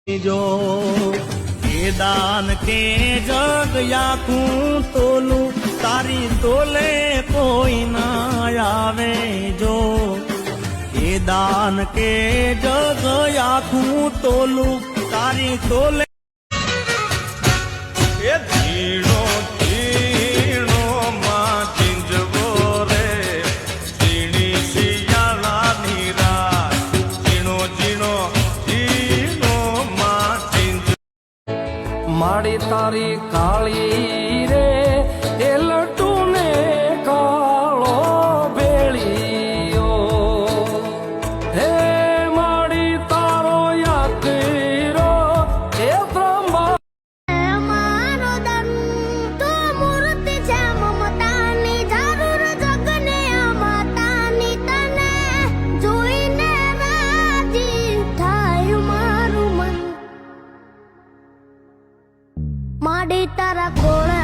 जो ये दान के जग याकूं तोलू तारी तोले कोई ना आवे जो ये दान के जग याकूं तोलू तारी तोले ये धीणो धीणो मां चिंजवो रे झीणी सियाळा नीरा झीणो झीणो माड़ी तारी काली रे ए लड्डू ने कालो बेलियो हे माड़ी तारो याकीरो ए ब्रह्मा मारो दन तो मूर्ति छे ममतानी जरूर जगने मातानी तने जोईने राजी थाय मारू मन माडी तारा कोळे